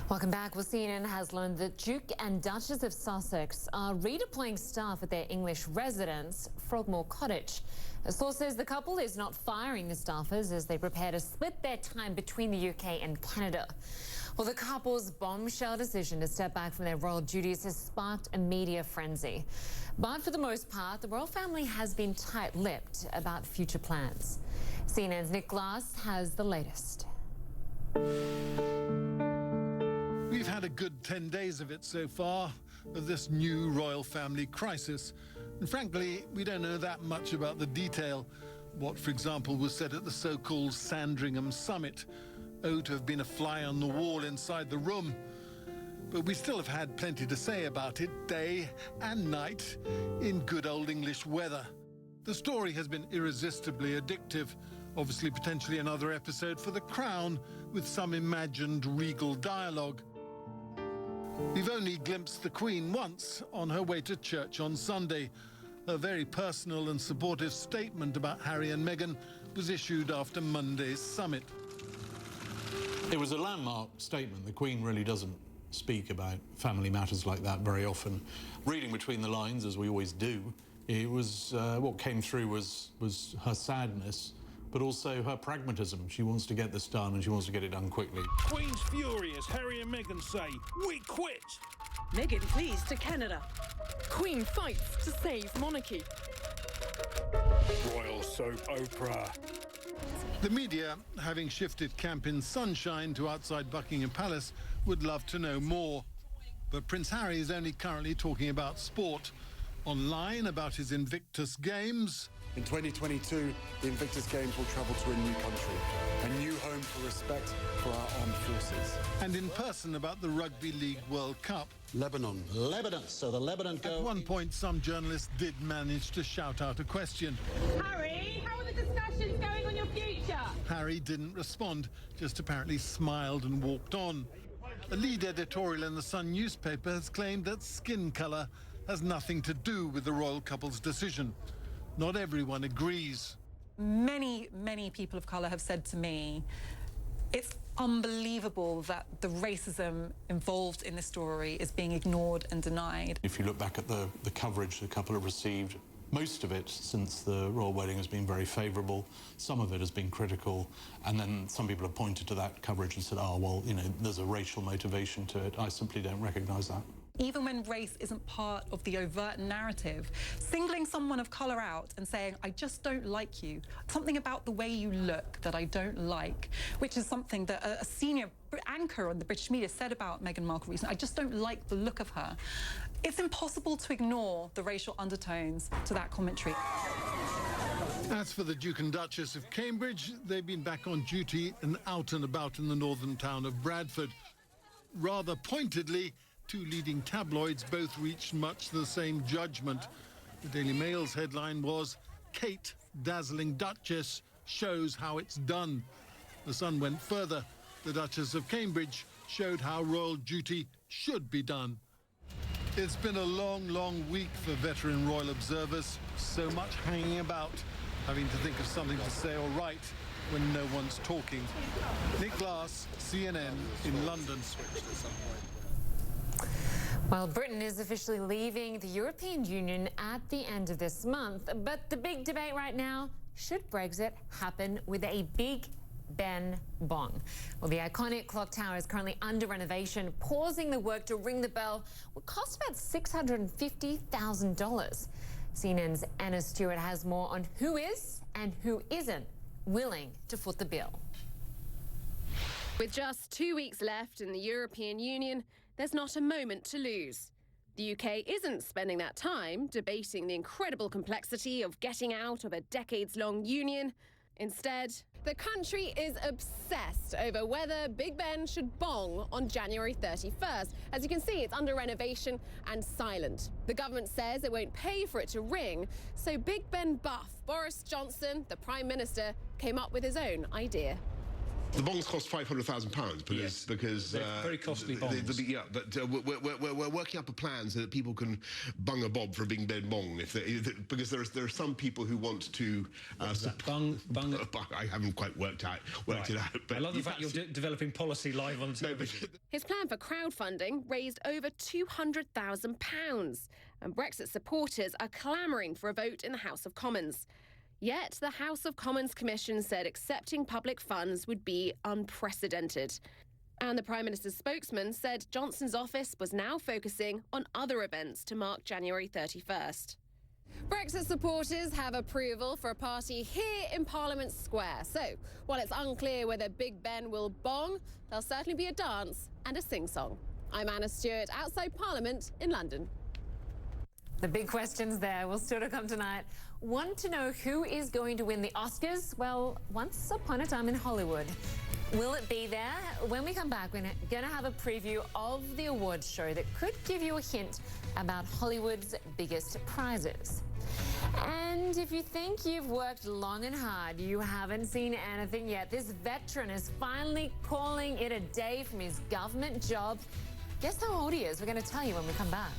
Welcome back. Well, CNN has learned that Duke and Duchess of Sussex are redeploying staff at their English residence, Frogmore Cottage. A source says the couple is not firing the staffers as they prepare to split their time between the UK and Canada. Well, the couple's bombshell decision to step back from their royal duties has sparked a media frenzy. But for the most part, the royal family has been tight-lipped about future plans. CNN's Nick Glass has the latest. We've had a good 10 days of it so far, of this new royal family crisis. And frankly, we don't know that much about the detail. What, for example, was said at the so-called Sandringham summit. Oh, to have been a fly on the wall inside the room. But we still have had plenty to say about it, day and night, in good old English weather. The story has been irresistibly addictive. Obviously, potentially another episode for The Crown, with some imagined regal dialogue. We've only glimpsed the Queen once on her way to church on Sunday. Her very personal and supportive statement about Harry and Meghan was issued after Monday's summit. It was a landmark statement. The Queen really doesn't speak about family matters like that very often. Reading between the lines, as we always do, it was what came through was her sadness, but also her pragmatism. She wants to get this done, and she wants to get it done quickly. Queen's furious. Harry and Meghan say, "We quit." Meghan flees to Canada. Queen fights to save monarchy. Royal soap opera. The media, having shifted camp in sunshine to outside Buckingham Palace, would love to know more. But Prince Harry is only currently talking about sport. Online about his Invictus Games. In 2022, the Invictus Games will travel to a new country, a new home for respect for our armed forces. And in person about the Rugby League World Cup. Lebanon. So the Lebanon go... At one point, some journalists did manage to shout out a question. Harry, how are the discussions going on your future? Harry didn't respond, just apparently smiled and walked on. A lead editorial in the Sun newspaper has claimed that skin colour has nothing to do with the royal couple's decision. Not everyone agrees. Many people of colour have said to me, it's unbelievable that the racism involved in this story is being ignored and denied. If you look back at the coverage the couple have received, most of it since the royal wedding has been very favourable. Some of it has been critical, and then some people have pointed to that coverage and said, oh, well, you know, there's a racial motivation to it. I simply don't recognise that. Even when race isn't part of the overt narrative, singling someone of colour out and saying, I just don't like you, something about the way you look that I don't like, which is something that a senior anchor on the British media said about Meghan Markle recently. I just don't like the look of her. It's impossible to ignore the racial undertones to that commentary. As for the Duke and Duchess of Cambridge, they've been back on duty and out and about in the northern town of Bradford. Rather pointedly, two leading tabloids both reached much the same judgment. The Daily Mail's headline was, Kate, dazzling Duchess, shows how it's done. The Sun went further. The Duchess of Cambridge showed how royal duty should be done. It's been a long week for veteran royal observers. So much hanging about, having to think of something to say or write when no one's talking. Nick Glass, CNN in London. Well, Britain is officially leaving the European Union at the end of this month. But the big debate right now, should Brexit happen with a Big Ben bong? Well, the iconic clock tower is currently under renovation. Pausing the work to ring the bell would cost about $650,000. CNN's Anna Stewart has more on who is and who isn't willing to foot the bill. With just 2 weeks left in the European Union, there's not a moment to lose. The UK isn't spending that time debating the incredible complexity of getting out of a decades-long union. Instead, the country is obsessed over whether Big Ben should bong on January 31st. As you can see, it's under renovation and silent. The government says it won't pay for it to ring, so Big Ben buff Boris Johnson, the Prime Minister, came up with his own idea. The bongs cost £500,000 because they're very costly bongs. But we're working up a plan so that people can bung a bob for a big bed bong because there are some people who want to bung. I haven't quite worked it out. But I love the fact you're developing policy live on television. His plan for crowdfunding raised over £200,000, and Brexit supporters are clamouring for a vote in the House of Commons. Yet the House of Commons Commission said accepting public funds would be unprecedented. And the Prime Minister's spokesman said Johnson's office was now focusing on other events to mark January 31st. Brexit supporters have approval for a party here in Parliament Square. So, while it's unclear whether Big Ben will bong, there'll certainly be a dance and a sing-song. I'm Anna Stewart, outside Parliament in London. The big questions there will still to come tonight. Want to know who is going to win the Oscars? Well, once upon a time in Hollywood. Will it be there? When we come back, we're going to have a preview of the awards show that could give you a hint about Hollywood's biggest prizes. And if you think you've worked long and hard, you haven't seen anything yet. This veteran is finally calling it a day from his government job. Guess how old he is? We're going to tell you when we come back.